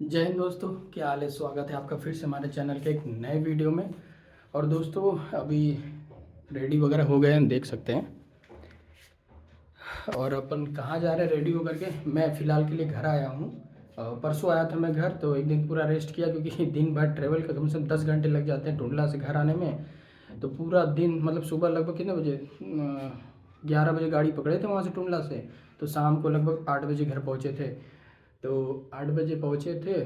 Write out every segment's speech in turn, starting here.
जय हिंद दोस्तों, क्या हाल है। स्वागत है आपका फिर से हमारे चैनल के एक नए वीडियो में। और दोस्तों अभी रेडी वगैरह हो गए हैं, देख सकते हैं। और अपन कहाँ जा रहे हैं रेडी होकर के। मैं फ़िलहाल के लिए घर आया हूँ। परसों आया था मैं घर, तो एक दिन पूरा रेस्ट किया क्योंकि दिन भर ट्रैवल का कम से कम 10 घंटे लग जाते हैं टुंडला से घर आने में। तो पूरा दिन मतलब सुबह लगभग कितने बजे 11 बजे गाड़ी पकड़े थे वहाँ से टुंडला से। तो शाम को लगभग 8 बजे घर पहुँचे थे। तो 8 बजे पहुँचे थे,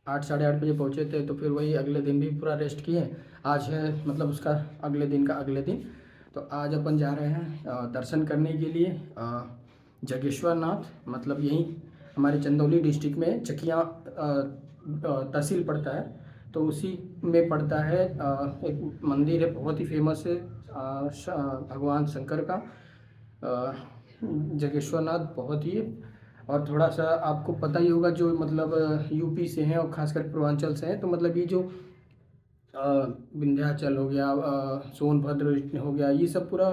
8 साढ़े 8 बजे पहुँचे थे। तो फिर वही अगले दिन भी पूरा रेस्ट किए। आज है मतलब उसका अगले दिन का अगले दिन। तो आज अपन जा रहे हैं दर्शन करने के लिए जागेश्वर नाथ, मतलब यहीं हमारे चंदौली डिस्ट्रिक्ट में चकिया तहसील पड़ता है। तो उसी में पड़ता है। एक मंदिर है, बहुत ही फेमस है, भगवान शंकर का जागेश्वर नाथ। बहुत ही और थोड़ा सा आपको पता ही होगा, जो मतलब यूपी से हैं और खासकर पूर्वांचल से हैं, तो मतलब ये जो विंध्याचल हो गया, सोनभद्र हो गया, ये सब पूरा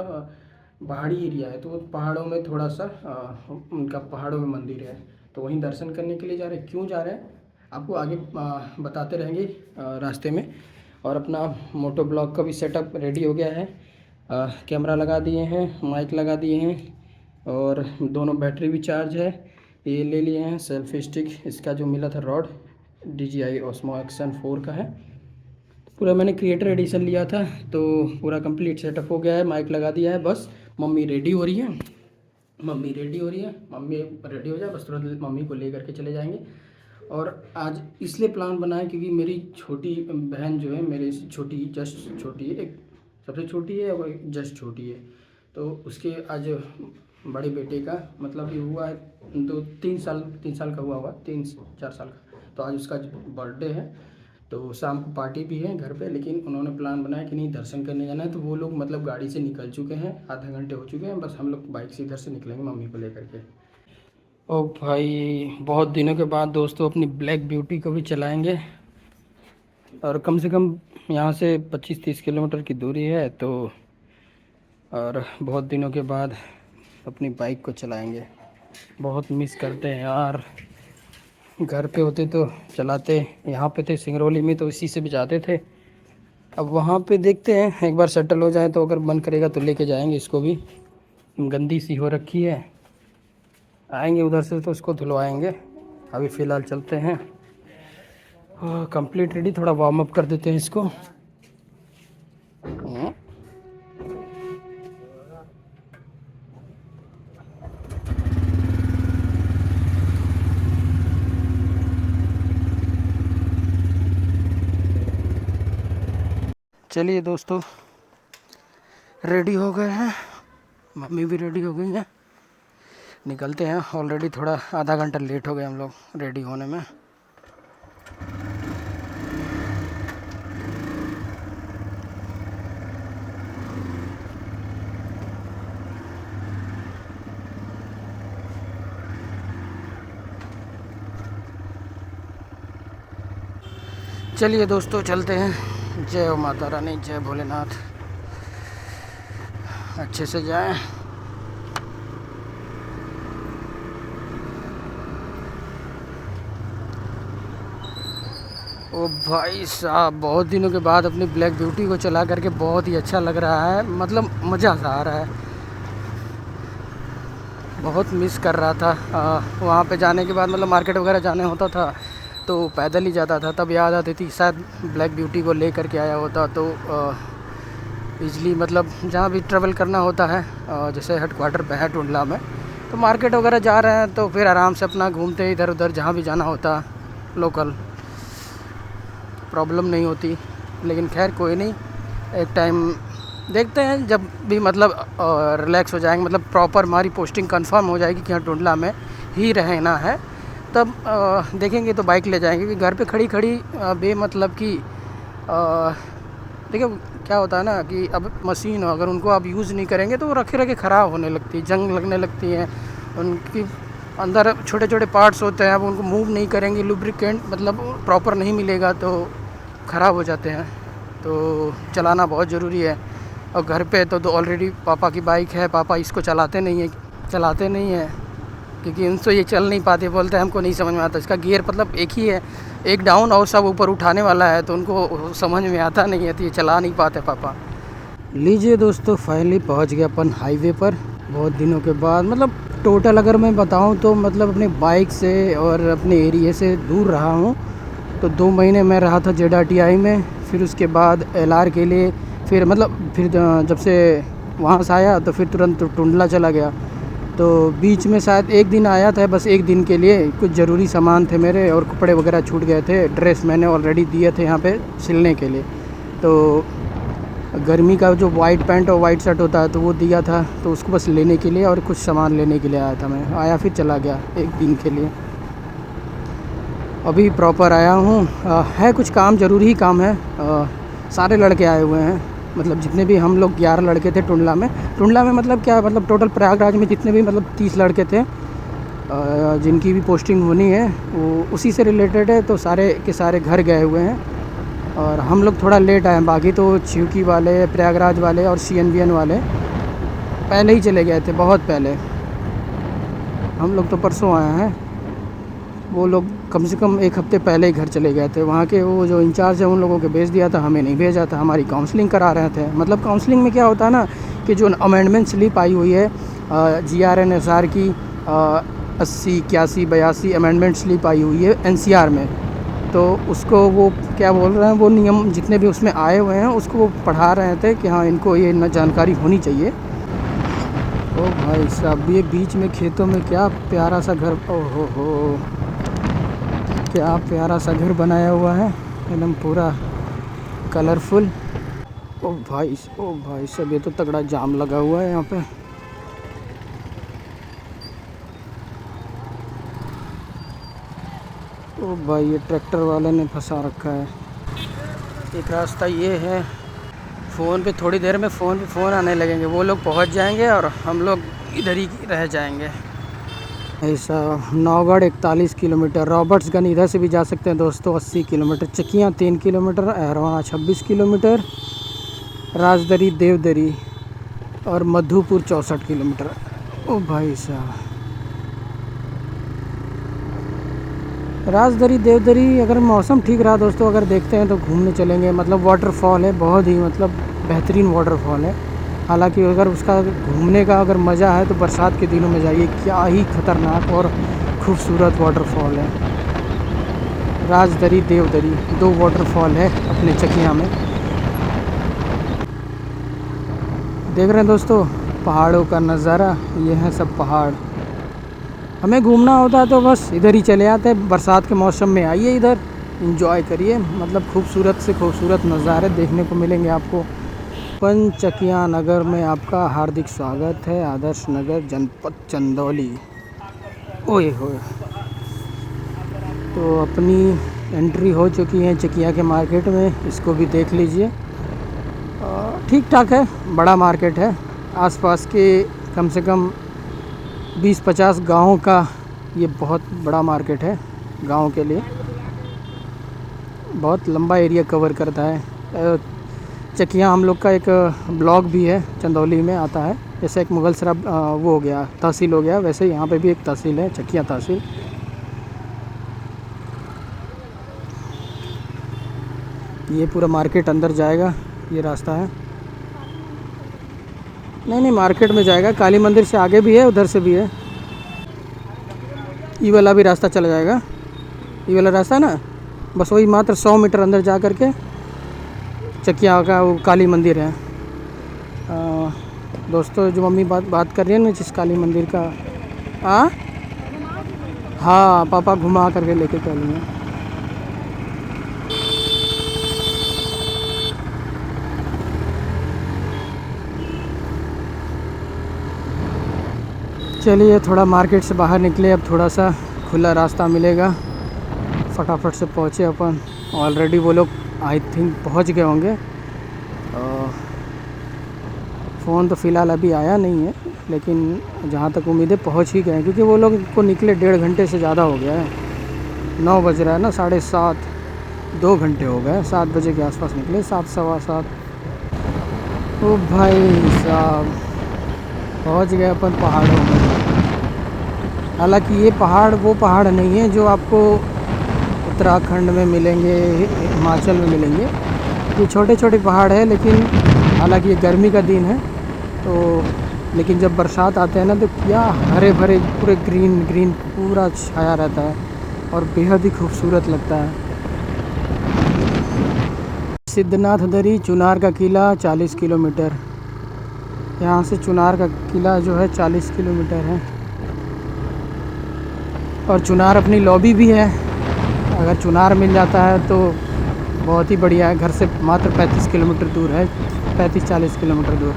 पहाड़ी एरिया है। तो पहाड़ों में थोड़ा सा उनका पहाड़ों में मंदिर है। तो वहीं दर्शन करने के लिए जा रहे हैं। क्यों जा रहे हैं आपको आगे बताते रहेंगे रास्ते में। और अपना मोटो ब्लॉग का भी सेटअप रेडी हो गया है। कैमरा लगा दिए हैं, माइक लगा दिए हैं और दोनों बैटरी भी चार्ज है। ये ले लिए हैं सेल्फी स्टिक, इसका जो मिला था रॉड DJI Osmo Action 4 का है। पूरा मैंने क्रिएटर एडिशन लिया था, तो पूरा कंप्लीट सेटअप हो गया है। माइक लगा दिया है, बस मम्मी रेडी हो रही है। मम्मी रेडी हो रही है, मम्मी रेडी हो जाए बस तुरंत मम्मी को ले करके चले जाएंगे। और आज इसलिए प्लान बना है क्योंकि मेरी छोटी बहन जो है, मेरे से छोटी, जस्ट छोटी है, एक सबसे छोटी है और एक जस्ट छोटी है। तो उसके आज बड़े बेटे का मतलब ये हुआ है, तो 3 साल का हुआ 3-4 साल का। तो आज उसका बर्थडे है। तो शाम को पार्टी भी है घर पे, लेकिन उन्होंने प्लान बनाया कि नहीं दर्शन करने जाना है। तो वो लोग मतलब गाड़ी से निकल चुके हैं, आधा घंटे हो चुके हैं, बस हम लोग बाइक से इधर से निकलेंगे मम्मी को लेकर के। ओ भाई, बहुत दिनों के बाद दोस्तों अपनी ब्लैक ब्यूटी को भी चलाएंगे। और कम से कम यहाँ से 25-30 किलोमीटर की दूरी है। तो और बहुत दिनों के बाद अपनी बाइक को चलाएंगे। बहुत मिस करते हैं यार। घर पे होते तो चलाते, यहाँ पे थे सिंगरौली में तो इसी से भी जाते थे। अब वहाँ पे देखते हैं, एक बार सेटल हो जाए तो अगर मन करेगा तो लेके जाएंगे इसको भी। गंदी सी हो रखी है, आएंगे उधर से तो उसको धुलवाएंगे। अभी फ़िलहाल चलते हैं। कंप्लीट रेडी, थोड़ा वार्म अप कर देते हैं इसको। चलिए दोस्तों, रेडी हो गए हैं, मम्मी भी रेडी हो गई हैं, निकलते हैं। ऑलरेडी थोड़ा आधा घंटा लेट हो गए हम लोग रेडी होने में। चलिए दोस्तों चलते हैं। जय माता रानी, जय भोलेनाथ। अच्छे से जाएं। ओ भाई साहब, बहुत दिनों के बाद अपनी ब्लैक ब्यूटी को चला करके बहुत ही अच्छा लग रहा है। मतलब मज़ा आ रहा है। बहुत मिस कर रहा था। वहाँ पे जाने के बाद मतलब मार्केट वगैरह जाने होता था तो पैदल ही जाता था। तब याद आती थी शायद ब्लैक ब्यूटी को ले करके आया होता तो ईज़िली मतलब जहाँ भी ट्रेवल करना होता है, जैसे हेडक्वार्टर पे है टुंडला में, तो मार्केट वगैरह जा रहे हैं तो फिर आराम से अपना घूमते इधर उधर जहाँ भी जाना होता, लोकल प्रॉब्लम नहीं होती। लेकिन खैर कोई नहीं, एक टाइम देखते हैं जब भी मतलब रिलैक्स हो जाएंगे, मतलब प्रॉपर हमारी पोस्टिंग कंफर्म हो जाएगी कि हाँ टुंडला में ही रहना है, तब देखेंगे तो बाइक ले जाएंगे। क्योंकि घर पे खड़ी खड़ी बेमतलब की देखिए क्या होता है ना कि अब मशीन अगर उनको आप यूज़ नहीं करेंगे तो वो रखे रखे ख़राब होने लगती है, जंग लगने लगती हैं। उनकी अंदर छोटे छोटे पार्ट्स होते हैं, अब उनको मूव नहीं करेंगे, लुब्रिकेंट मतलब प्रॉपर नहीं मिलेगा तो ख़राब हो जाते हैं। तो चलाना बहुत ज़रूरी है। और घर पे तो ऑलरेडी पापा की बाइक है, पापा इसको चलाते नहीं हैं। क्योंकि उनसे ये चल नहीं पाते, बोलते हैं हमको नहीं समझ में आता। इसका गियर मतलब एक ही है, एक डाउन और सब ऊपर उठाने वाला है, तो उनको समझ में आता नहीं है, तो ये चला नहीं पाते पापा। लीजिए दोस्तों, फाइनली पहुंच गए अपन हाईवे पर बहुत दिनों के बाद। मतलब टोटल अगर मैं बताऊं तो मतलब अपने बाइक से और अपने एरिया से दूर रहा हूं। तो 2 महीने मैं रहा था JRTI में, फिर उसके बाद LR के लिए, फिर जब से वहाँ से आया तो फिर तुरंत टुंडला चला गया। तो बीच में शायद एक दिन आया था, बस एक दिन के लिए, कुछ ज़रूरी सामान थे मेरे और कपड़े वगैरह छूट गए थे। ड्रेस मैंने ऑलरेडी दिए थे यहाँ पे सिलने के लिए, तो गर्मी का जो वाइट पैंट और वाइट शर्ट होता है तो वो दिया था, तो उसको बस लेने के लिए और कुछ सामान लेने के लिए आया था। मैं आया फिर चला गया एक दिन के लिए। अभी प्रॉपर आया हूँ। है कुछ काम, ज़रूरी ही काम है। सारे लड़के आए हुए हैं, मतलब जितने भी हम लोग 11 लड़के थे टुंडला में मतलब क्या, मतलब टोटल प्रयागराज में जितने भी मतलब 30 लड़के थे जिनकी भी पोस्टिंग होनी है वो उसी से रिलेटेड है। तो सारे के सारे घर गए हुए हैं और हम लोग थोड़ा लेट आए हैं। बाकी तो छिवकी वाले, प्रयागराज वाले और CNBN वाले पहले ही चले गए थे, बहुत पहले। हम लोग तो परसों आए हैं, वो लोग कम से कम 1 हफ्ते पहले ही घर चले गए थे। वहाँ के वो जो इंचार्ज है उन लोगों को भेज दिया था, हमें नहीं भेजा था। हमारी काउंसलिंग करा रहे थे। मतलब काउंसलिंग में क्या होता है ना कि जो अमेंडमेंट स्लिप आई हुई है GRNSR की 80, 81, 82 अमेंडमेंट स्लिप आई हुई है NCR में, तो उसको वो क्या बोल रहे हैं, वो नियम जितने भी उसमें आए हुए हैं उसको वो पढ़ा रहे थे कि हाँ इनको ये न जानकारी होनी चाहिए। ओ भाई साहब, ये बीच में खेतों में क्या प्यारा सा घर, ओहो हो, क्या प्यारा सा घर बनाया हुआ है, एकदम पूरा कलरफुल। ओ भाई सब, ये तो तगड़ा जाम लगा हुआ है यहाँ पे। ओ भाई, ये ट्रैक्टर वाले ने फंसा रखा है। एक रास्ता ये है, फ़ोन पे थोड़ी देर में फ़ोन आने लगेंगे, वो लोग पहुँच जाएंगे और हम लोग इधर ही रह जाएंगे। ऐसा नौगढ़ 41 किलोमीटर, रॉबर्ट्सगंज इधर से भी जा सकते हैं दोस्तों 80 किलोमीटर, चकियाँ 3 किलोमीटर, अहरवाना 26 किलोमीटर, राजदरी देवदरी और मधुपुर 64 किलोमीटर। ओ भाई साहब, राजदरी देवदरी अगर मौसम ठीक रहा दोस्तों, अगर देखते हैं तो घूमने चलेंगे। मतलब वाटरफॉल है, बहुत ही मतलब बेहतरीन वाटरफॉल है। हालांकि अगर उसका घूमने का अगर मज़ा है तो बरसात के दिनों में जाइए, क्या ही खतरनाक और खूबसूरत वाटरफॉल है। राजदरी देवदरी 2 वाटरफॉल है अपने चकिया में। देख रहे हैं दोस्तों पहाड़ों का नज़ारा, ये है सब पहाड़। हमें घूमना होता है तो बस इधर ही चले आते हैं। बरसात के मौसम में आइए इधर, एंजॉय करिए। मतलब खूबसूरत से खूबसूरत नज़ारे देखने को मिलेंगे आपको। पंचकिया नगर में आपका हार्दिक स्वागत है। आदर्श नगर, जनपद चंदौली। ओए होए, तो अपनी एंट्री हो चुकी है चकिया के मार्केट में, इसको भी देख लीजिए। ठीक ठाक है, बड़ा मार्केट है। आसपास के कम से कम 20-50 गाँव का ये बहुत बड़ा मार्केट है। गांव के लिए बहुत लंबा एरिया कवर करता है। चकिया हम लोग का एक ब्लॉक भी है, चंदौली में आता है। जैसे एक मुगलसराय वो हो गया, तहसील हो गया, वैसे यहाँ पे भी एक तहसील है, चकिया तहसील। ये पूरा मार्केट अंदर जाएगा, ये रास्ता है। नहीं, मार्केट में जाएगा, काली मंदिर से आगे भी है, उधर से भी है। ये वाला भी रास्ता चला जाएगा, ये वाला रास्ता है ना, बस वही मात्र 100 मीटर अंदर जा कर के चकिया का वो काली मंदिर है। दोस्तों जो मम्मी बात कर रही है ना जिस काली मंदिर का, हाँ पापा घुमा करके लेके चलेंगे। चलिए थोड़ा मार्केट से बाहर निकले, अब थोड़ा सा खुला रास्ता मिलेगा, फटाफट से पहुँचे अपन। ऑलरेडी वो लोग आई थिंक पहुँच गए होंगे। फ़ोन तो फ़िलहाल अभी आया नहीं है, लेकिन जहाँ तक उम्मीद है पहुँच ही गए, क्योंकि वो लोग को निकले 1.5 घंटे से ज़्यादा हो गया है। 9 बज रहा है ना, 7:30, 2 घंटे हो गए। 7 बजे के आसपास निकले, 7, सवा 7। ओ भाई साहब, पहुँच गए अपन पहाड़ों में। हालांकि ये पहाड़ वो पहाड़ नहीं है जो आपको उत्तराखंड में मिलेंगे, हिमाचल में मिलेंगे। ये छोटे छोटे पहाड़ है, लेकिन हालांकि ये गर्मी का दिन है तो, लेकिन जब बरसात आते हैं ना तो क्या हरे भरे पूरे ग्रीन ग्रीन पूरा छाया रहता है और बेहद ही खूबसूरत लगता है। सिद्धनाथ दरी, चुनार का किला 40 किलोमीटर। यहाँ से चुनार का किला जो है 40 किलोमीटर है। और चुनार अपनी लॉबी भी है। अगर चुनार मिल जाता है तो बहुत ही बढ़िया है। घर से मात्र 35 किलोमीटर दूर है, 35-40 किलोमीटर दूर।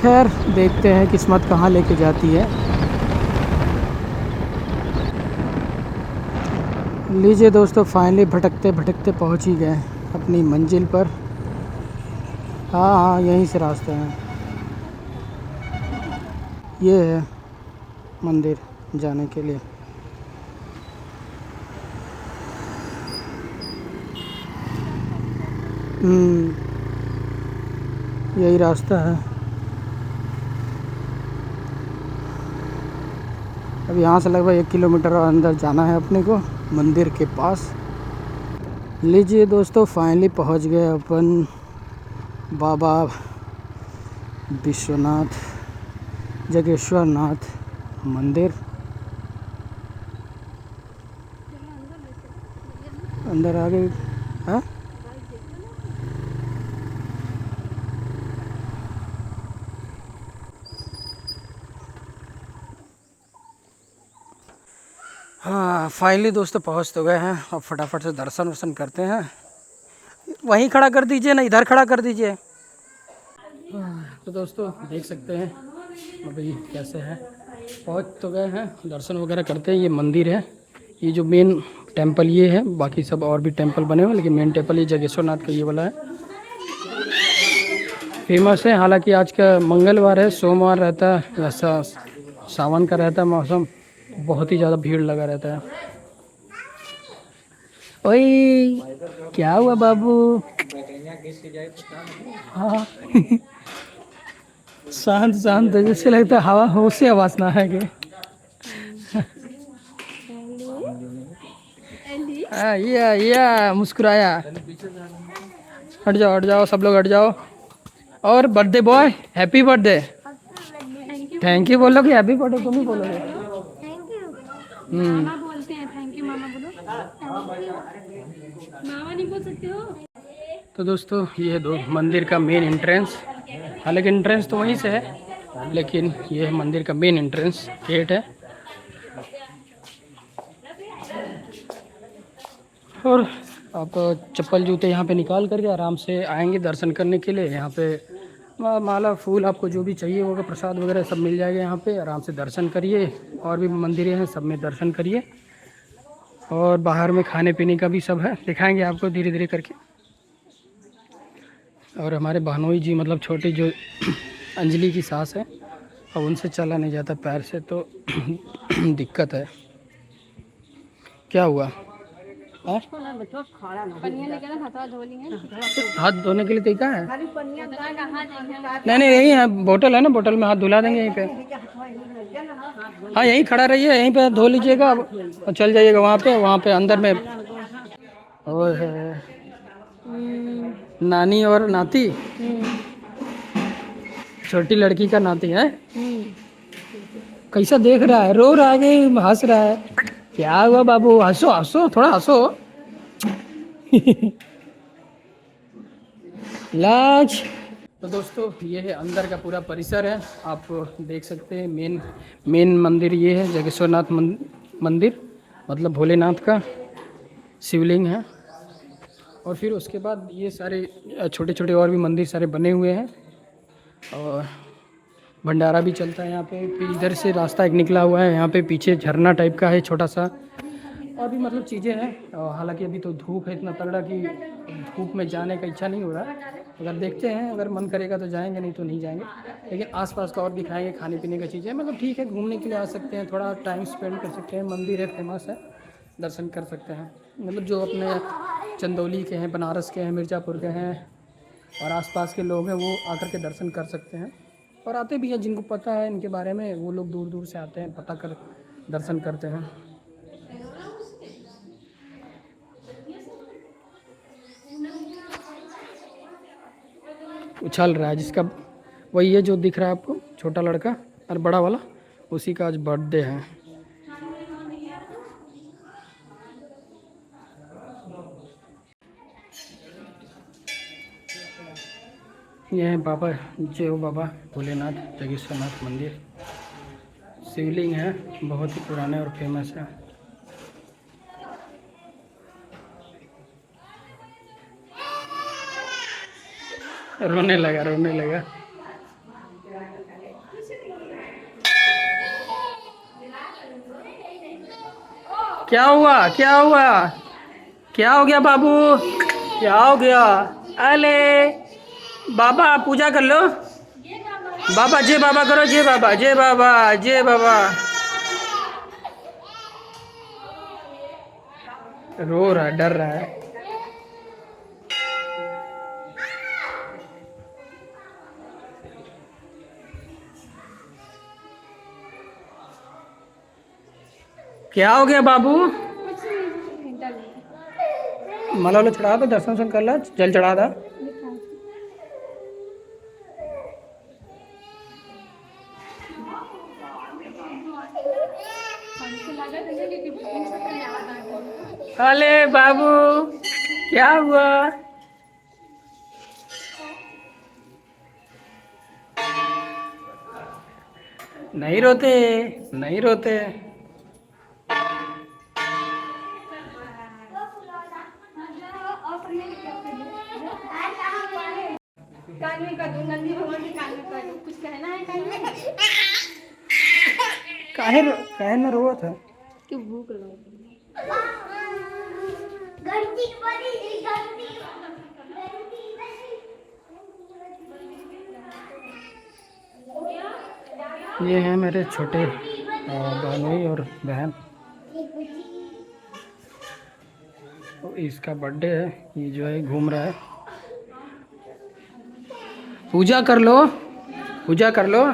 खैर देखते हैं किस्मत कहाँ लेके जाती है। लीजिए दोस्तों, फाइनली भटकते भटकते पहुँच ही गए अपनी मंजिल पर। हाँ हाँ, यहीं से रास्ता है। ये है मंदिर जाने के लिए। यही रास्ता है। अब यहाँ से लगभग 1 किलोमीटर और अंदर जाना है अपने को मंदिर के पास। लीजिए दोस्तों, फाइनली पहुँच गए अपन बाबा विश्वनाथ जागेश्वर नाथ मंदिर। अंदर आ गए। हाँ, हाँ फाइनली दोस्तों पहुँच तो गए हैं। अब फटाफट से दर्शन वर्शन करते हैं। वहीं खड़ा कर दीजिए ना, इधर खड़ा कर दीजिए। तो दोस्तों देख सकते हैं अभी कैसे है। पहुँच तो गए हैं, दर्शन वगैरह करते हैं। ये मंदिर है, ये जो मेन टेंपल ये है। बाकी सब और भी टेंपल बने हुए हैं, लेकिन मेन टेंपल ये जागेश्वर नाथ का ये वाला है, फेमस है। हालांकि आज का मंगलवार है, सोमवार रहता है, ऐसा सावन का रहता है मौसम, बहुत ही ज़्यादा भीड़ लगा रहता है। ओए क्या हुआ बाबू? हाँ शांत शांत, जैसे लगता है हवा हो से आवाज ना है कि ये मुस्कुराया। हट जाओ सब लोग हट जाओ। और birthday boy, happy birthday. Thank you बोलो कि हैप्पी बर्थडे तुम ही बोलोगे? मामा बोलते हैं थैंक यू। मामा बोलो। मामा नहीं बोल सकते हो? तो दोस्तों ये दो मंदिर का मेन एंट्रेंस, हालांकि एंट्रेंस तो वहीं से है, लेकिन ये है मंदिर का मेन एंट्रेंस गेट है। और आप चप्पल जूते यहाँ पे निकाल करके आराम से आएंगे दर्शन करने के लिए। यहाँ पे माला फूल आपको जो भी चाहिए होगा, प्रसाद वगैरह सब मिल जाएगा। यहाँ पे आराम से दर्शन करिए। और भी मंदिरें हैं, सब में दर्शन करिए। और बाहर में खाने पीने का भी सब है, दिखाएंगे आपको धीरे धीरे करके। और हमारे बहनोई जी मतलब छोटी जो अंजलि की सास है, अब उनसे चला नहीं जाता पैर से, तो दिक्कत है। क्या हुआ? हाथ धोने के लिए तरीका है? नहीं नहीं, यही है बोतल है ना, बोतल में हाथ धुला देंगे यहीं पे। हाँ यहीं खड़ा रहिए, यहीं पे धो लीजिएगा और चल जाइएगा वहाँ पे अंदर में। और है नानी और नाती, छोटी लड़की का नाती है। कैसा देख रहा है? रो रहा है कि हंस रहा है? क्या हुआ बाबू? हंसो हंसो, थोड़ा हंसो। लाज। तो दोस्तों ये है अंदर का पूरा परिसर है, आप देख सकते हैं। मेन मंदिर ये है जागेश्वर नाथ मंदिर, मतलब भोलेनाथ का शिवलिंग है। और फिर उसके बाद ये सारे छोटे छोटे और भी मंदिर सारे बने हुए हैं। और भंडारा भी चलता है यहाँ पे। फिर इधर से रास्ता एक निकला हुआ है, यहाँ पे पीछे झरना टाइप का है छोटा सा। और भी मतलब चीज़ें हैं। हालांकि अभी तो धूप है इतना तगड़ा कि धूप में जाने का इच्छा नहीं हो रहा। अगर देखते हैं, अगर मन करेगा तो जाएंगे, नहीं तो नहीं जाएंगे। लेकिन आसपास का और दिखाएंगे, खाने पीने का चीज़ें मतलब ठीक है, घूमने के लिए आ सकते हैं, थोड़ा टाइम स्पेंड कर सकते हैं। मंदिर है, फेमस है, दर्शन कर सकते हैं। मतलब जो अपने चंदौली के हैं, बनारस के हैं, मिर्ज़ापुर के हैं और आसपास के लोग हैं, वो आकर के दर्शन कर सकते हैं। और आते भी हैं जिनको पता है इनके बारे में, वो लोग दूर दूर से आते हैं, पता कर दर्शन करते हैं। उछल रहा है जिसका, वही है जो दिख रहा है आपको, छोटा लड़का और बड़ा वाला, उसी का आज बर्थडे है। ये है बाबा, जय हो बाबा भोलेनाथ जागेश्वरनाथ मंदिर। शिवलिंग है, बहुत ही पुराने और फेमस है। रोने लगा, रोने लगा। क्या हुआ, क्या हुआ, क्या हो गया बाबू, क्या हो गया? अले बाबा पूजा कर लो, बाबा जय बाबा करो, जय बाबा, जय बाबा, जय बाबा। रो रहा है, डर रहा है। क्या हो गया बाबू? माला वाला चढ़ा दो, दर्शन वर्शन कर ला, जल चढ़ा था। अले बाबू क्या हुआ? नहीं रोते, नहीं रोते। कान में कर दो, नंदी भगवान के कान में कर दो, कुछ कहना है कान में? काहे काहे न रोआ था? क्यों भूख लगी? ये हैं मेरे छोटे भाई और बहन, तो इसका बर्थडे है, ये जो है घूम रहा है। पूजा कर लो, पूजा कर लो।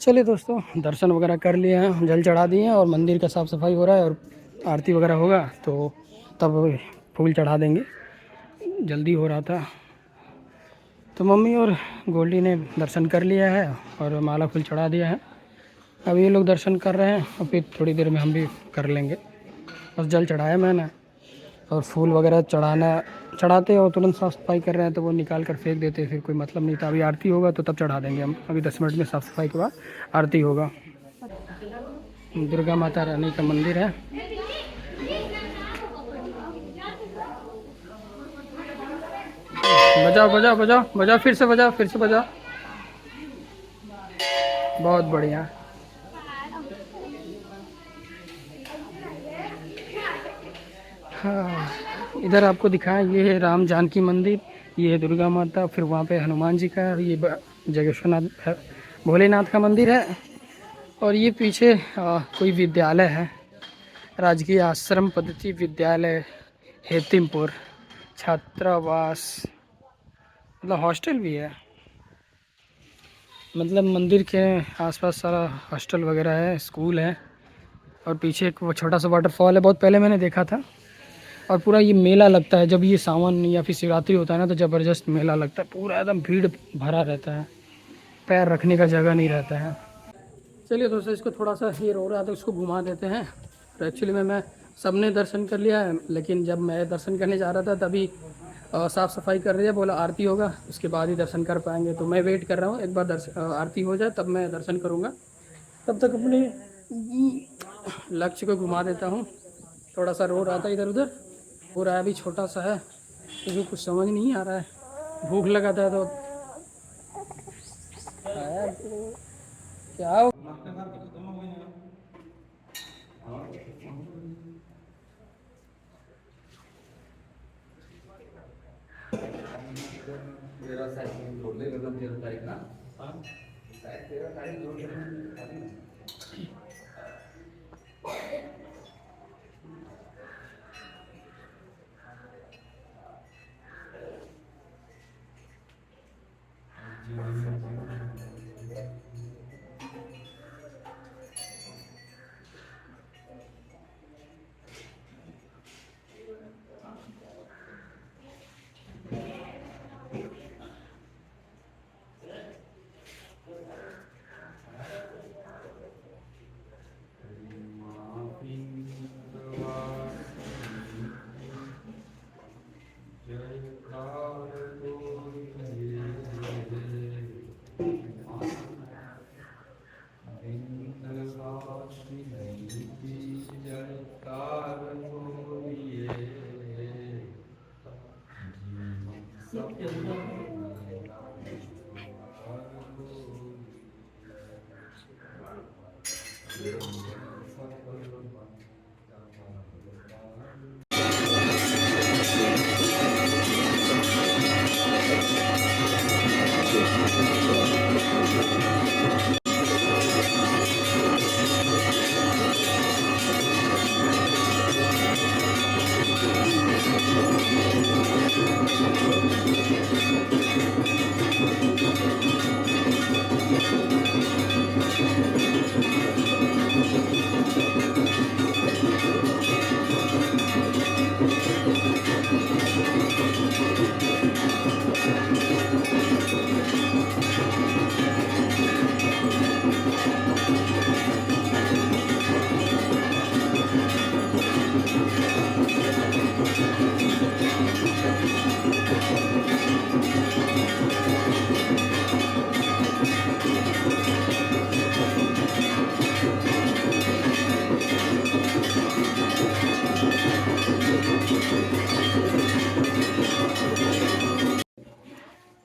चलिए दोस्तों, दर्शन वगैरह कर लिए हैं, जल चढ़ा दिए हैं और मंदिर का साफ़ सफाई हो रहा है और आरती वगैरह होगा तो तब फूल चढ़ा देंगे। जल्दी हो रहा था तो मम्मी और गोल्डी ने दर्शन कर लिया है और माला फूल चढ़ा दिया है। अब ये लोग दर्शन कर रहे हैं और फिर थोड़ी देर में हम भी कर लेंगे। बस जल चढ़ाया मैंने और फूल वगैरह चढ़ाते और तुरंत साफ़ सफाई कर रहे हैं तो वो निकाल कर फेंक देते, फिर कोई मतलब नहीं था। अभी आरती होगा तो तब चढ़ा देंगे हम, अभी 10 मिनट में साफ़ सफाई के बाद आरती होगा। दुर्गा माता रानी का मंदिर है। बजाओ बजाओ बजाओ बजाओ, फिर से बजाओ, फिर से बजाओ। बहुत बढ़िया। हाँ, इधर आपको दिखाएं, ये है राम जानकी मंदिर, ये है दुर्गा माता, फिर वहाँ पे हनुमान जी का, ये जागेश्वरनाथ भोलेनाथ का मंदिर है। और ये पीछे कोई विद्यालय है, राजकीय आश्रम पद्धति विद्यालय हेतिमपुर छात्रावास, मतलब हॉस्टल भी है। मतलब मंदिर के आसपास सारा हॉस्टल वगैरह है, स्कूल है। और पीछे एक वो छोटा सा वाटरफॉल है, बहुत पहले मैंने देखा था। और पूरा ये मेला लगता है जब ये सावन या फिर शिवरात्रि होता है ना, तो ज़बरदस्त मेला लगता है, पूरा एकदम भीड़ भरा रहता है, पैर रखने का जगह नहीं रहता है। चलिए दोस्तों, इसको थोड़ा सा ये रो रहा था, उसको घुमा देते हैं। तो एक्चुअली में मैं सबने दर्शन कर लिया है, लेकिन जब मैं दर्शन करने जा रहा था तभी साफ़ सफाई कर रही है, बोला आरती होगा उसके बाद ही दर्शन कर पाएंगे। तो मैं वेट कर रहा हूँ, एक बार आरती हो जाए तब मैं दर्शन करूँगा। तब तक अपनी लक्ष्य को घुमा देता हूँ। थोड़ा सा रो रहा था इधर उधर, हो रहा है अभी, छोटा सा है क्योंकि कुछ समझ नहीं आ रहा है। भूख लगा था तो आया तो क्या हो?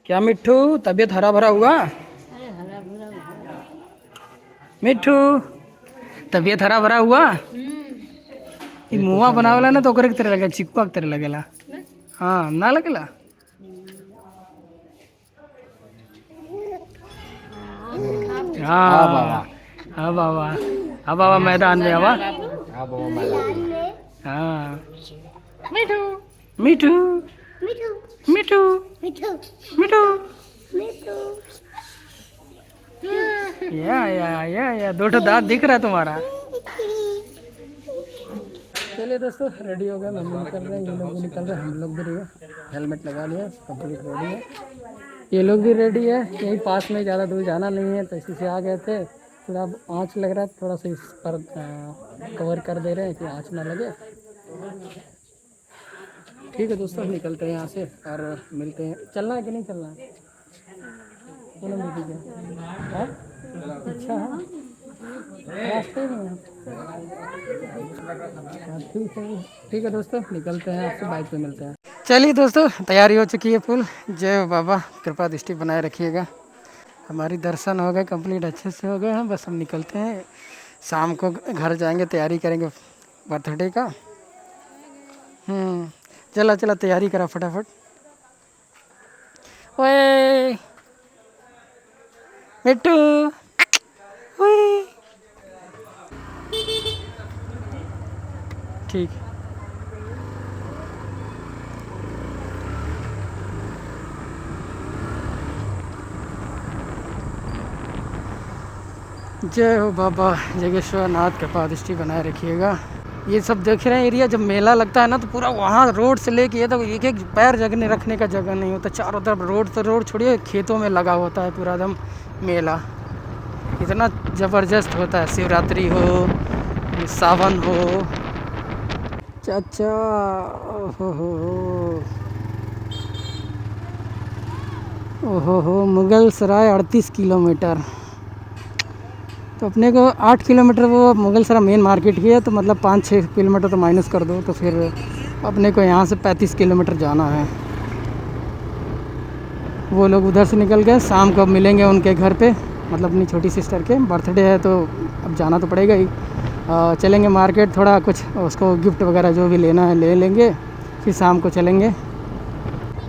क्या मिट्ठू, तबीयत हरा भरा हुआ? मिट्ठू, तबीयत हरा भरा हुआ? ये मुआ बनावला ना तो ओकरे के तरह लगे, चिपका के तरह लगेला। हाँ ना लगेला? हाँ बाबा, हाँ बाबा, हाँ बाबा मैदान में आवा। हाँ बाबा मैदान में। हाँ मिठू मिठू मिठू मिठू मिठू मिठू। या दो ठो दांत दिख रहा है तुम्हारा। चलिए दोस्तों, रेडी हो गए, मम्मी निकल रहे हैं, ये लोग भी निकल रहे हैं, हम लोग भी रेडी, हेलमेट लगा लिया, कंप्लीट रेडी है, ये लोग भी रेडी है। यहीं पास में, ज़्यादा दूर जाना नहीं है तो इसी से आ गए थे। थोड़ा आँच लग रहा है, थोड़ा सा इस पर कवर कर दे रहे हैं कि आँच ना लगे। ठीक है दोस्तों, निकलते हैं यहाँ से और मिलते हैं। चलना है कि नहीं चलना है? चलो मिल गया। अच्छा है, रास्ते में है। ठीक है दोस्तों, निकलते हैं, आपसे बाइक पे मिलते हैं। चलिए दोस्तों, तैयारी हो चुकी है फुल। जय बाबा, कृपा दृष्टि बनाए रखिएगा। हमारी दर्शन हो गए कंप्लीट, अच्छे से हो गए हैं। बस हम निकलते हैं, शाम को घर जाएंगे, तैयारी करेंगे बर्थडे का। चला चला तैयारी करा फटाफट। ओए मिट्टू, ओए ठीक। जय हो बाबा जगेश्वर नाथ, कृपा दृष्टि बनाए रखिएगा। ये सब देख रहे हैं एरिया, जब मेला लगता है ना तो पूरा वहाँ रोड से लेके ये तक एक एक पैर जगने रखने का जगह नहीं होता। चारों तरफ रोड, तो रोड छोड़िए, खेतों में लगा होता है पूरा एकदम मेला। इतना ज़बरदस्त होता है, शिवरात्रि हो, सावन हो। चाचा ओहो, मुगल सराय 38 किलोमीटर, तो अपने को 8 किलोमीटर वो मुगलसराय मेन मार्केट की है, तो मतलब 5-6 किलोमीटर तो माइनस कर दो, तो फिर अपने को यहाँ से 35 किलोमीटर जाना है। वो लोग उधर से निकल गए, शाम को अब मिलेंगे उनके घर पे, मतलब अपनी छोटी सिस्टर के बर्थडे है तो अब जाना तो पड़ेगा ही। चलेंगे मार्केट, थोड़ा कुछ उसको गिफ्ट वगैरह जो भी लेना है ले लेंगे, फिर शाम को चलेंगे।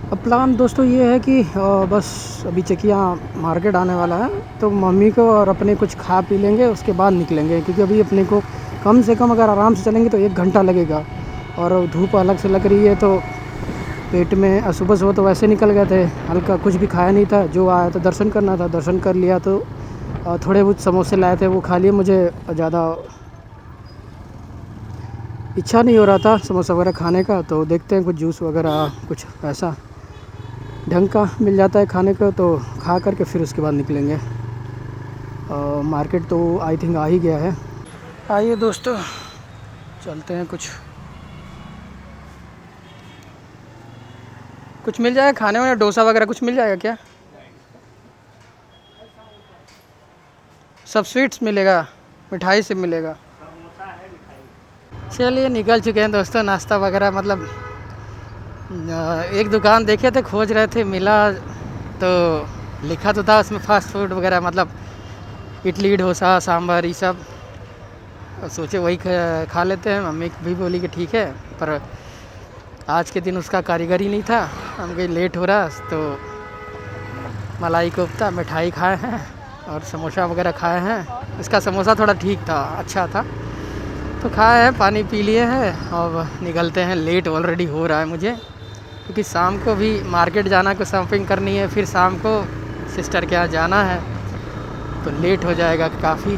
अब प्लान दोस्तों ये है कि बस अभी चकिया मार्केट आने वाला है, तो मम्मी को और अपने कुछ खा पी लेंगे, उसके बाद निकलेंगे, क्योंकि अभी अपने को कम से कम अगर आराम से चलेंगे तो 1 घंटा लगेगा, और धूप अलग से लग रही है, तो पेट में सुबह सुबह तो वैसे निकल गए थे, हल्का कुछ भी खाया नहीं था, जो आया था दर्शन करना था, दर्शन कर लिया, तो थोड़े बहुत समोसे लाए थे वो खा लिए। मुझे ज़्यादा इच्छा नहीं हो रहा था समोसा वगैरह खाने का, तो देखते हैं कुछ जूस वगैरह कुछ ऐसा ढंग का मिल जाता है खाने का, तो खा करके फिर उसके बाद निकलेंगे। मार्केट तो आई थिंक आ ही गया है। आइए दोस्तों चलते हैं, कुछ मिल जाएगा खाने में, डोसा वगैरह कुछ मिल जाएगा क्या? सब स्वीट्स मिलेगा, मिठाई से मिलेगा। चलिए निकल चुके हैं दोस्तों, नाश्ता वगैरह मतलब एक दुकान देखे थे, खोज रहे थे, मिला तो लिखा तो था उसमें फास्ट फूड वगैरह, मतलब इडली डोसा सांभर ये सब, सोचे वही खा लेते हैं। मम्मी भी बोली कि ठीक है, पर आज के दिन उसका कारीगर ही नहीं था, हम कहीं लेट हो रहा, तो मलाई कोफ्ता मिठाई खाए हैं और समोसा वगैरह खाए हैं। इसका समोसा थोड़ा ठीक था, अच्छा था, तो खाए हैं, पानी पी लिए हैं, और निकलते हैं। लेट ऑलरेडी हो रहा है मुझे, क्योंकि शाम को भी मार्केट जाना, कुछ शॉपिंग करनी है, फिर शाम को सिस्टर के यहाँ जाना है, तो लेट हो जाएगा काफ़ी।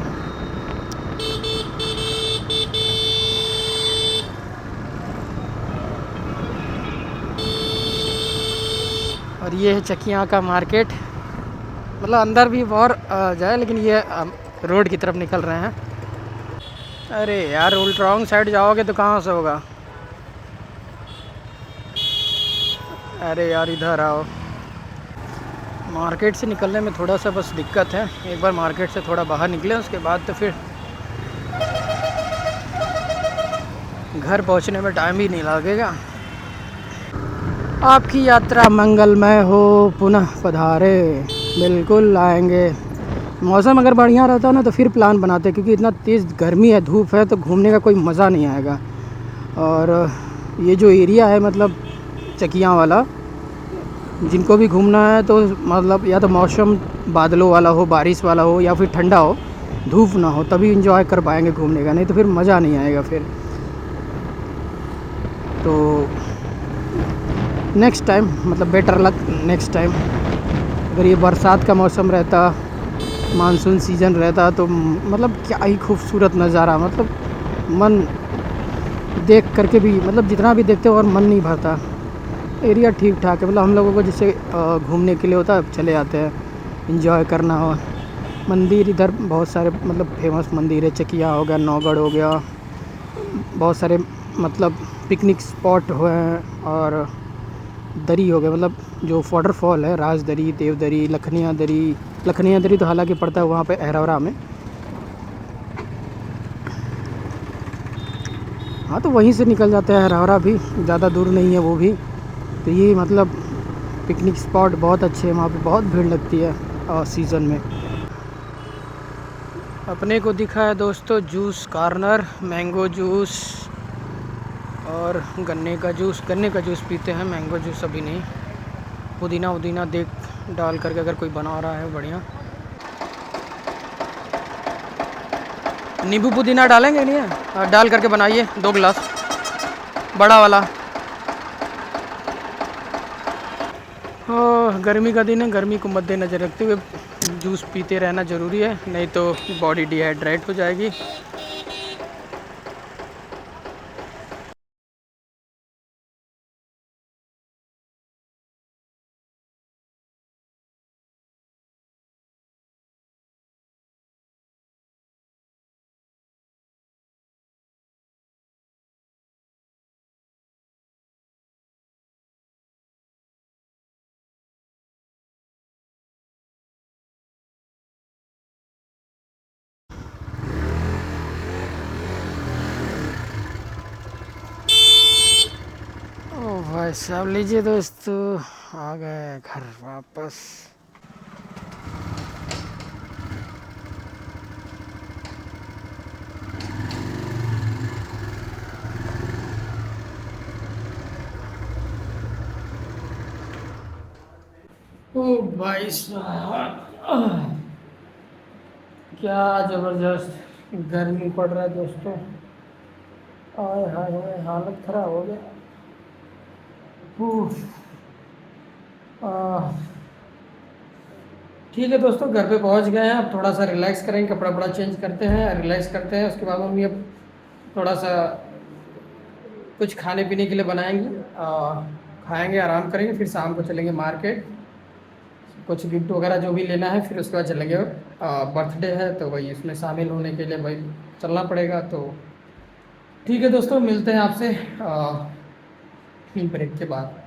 और ये है चकिया का मार्केट, मतलब अंदर भी और जाए, लेकिन ये रोड की तरफ निकल रहे हैं। अरे यार रॉन्ग साइड जाओगे तो कहाँ से होगा? अरे यार इधर आओ। मार्केट से निकलने में थोड़ा सा बस दिक्कत है, एक बार मार्केट से थोड़ा बाहर निकले उसके बाद तो फिर घर पहुंचने में टाइम ही नहीं लगेगा। आपकी यात्रा मंगलमय हो, पुनः पधारे। बिल्कुल आएंगे। मौसम अगर बढ़िया रहता ना तो फिर प्लान बनाते, क्योंकि इतना तेज़ गर्मी है, धूप है, तो घूमने का कोई मज़ा नहीं आएगा। और ये जो एरिया है मतलब चकिया वाला, जिनको भी घूमना है तो मतलब या तो मौसम बादलों वाला हो, बारिश वाला हो, या फिर ठंडा हो, धूप ना हो, तभी इंजॉय कर पाएंगे घूमने का, नहीं तो फिर मज़ा नहीं आएगा फिर। तो नेक्स्ट टाइम मतलब बेटर लक नेक्स्ट टाइम। अगर ये बरसात का मौसम रहता, मानसून सीज़न रहता, तो मतलब क्या ही खूबसूरत नज़ारा, मतलब मन देख करके भी, मतलब जितना भी देखते हो और मन नहीं भरता। एरिया ठीक ठाक है, मतलब हम लोगों को जैसे घूमने के लिए होता है, चले जाते हैं, एंजॉय करना हो। मंदिर इधर बहुत सारे, मतलब फेमस मंदिर है, चकिया हो गया, नौगढ़ हो गया, बहुत सारे मतलब पिकनिक स्पॉट हुए हैं, और दरी हो गया, मतलब जो वाटरफॉल है, राजदरी, देवदरी, लखनिया दरी। लखनिया दरी तो हालांकि पड़ता है वहाँ पे अहरौरा में। हाँ तो वहीं से निकल जाते हैं, अहरौरा भी ज़्यादा दूर नहीं है वो भी। तो ये मतलब पिकनिक स्पॉट बहुत अच्छे हैं, वहाँ पे बहुत भीड़ लगती है सीज़न में। अपने को दिखा है दोस्तों जूस कॉर्नर, मैंगो जूस और गन्ने का जूस पीते हैं, मैंगो जूस अभी नहीं। पुदीना उदीना देख डाल करके अगर कोई बना रहा है बढ़िया। नींबू पुदीना डालेंगे नहीं है? डाल करके बनाइए 2 गिलास बड़ा वाला। गर्मी का दिन है, गर्मी को मद्देनज़र रखते हुए जूस पीते रहना ज़रूरी है, नहीं तो बॉडी डिहाइड्रेट हो जाएगी। भाई साहब, लीजिए दोस्तों, आ गए घर वापस। ओ भाई साहब, क्या ज़बरदस्त गर्मी पड़ रहा है दोस्तों। आय हाय हाय, हालत ख़राब हो गया। उफ, ठीक है दोस्तों, घर पे पहुंच गए हैं। अब थोड़ा सा रिलैक्स करेंगे, कपड़ा वपड़ा चेंज करते हैं, रिलैक्स करते हैं। उसके बाद मम्मी अब थोड़ा सा कुछ खाने पीने के लिए बनाएंगी, खाएंगे, आराम करेंगे, फिर शाम को चलेंगे मार्केट, कुछ गिफ्ट वगैरह जो भी लेना है, फिर उसके बाद चलेंगे। बर्थडे है तो भाई इसमें शामिल होने के लिए भाई चलना पड़ेगा। तो ठीक है दोस्तों, मिलते हैं आपसे ब्रेक के बाद।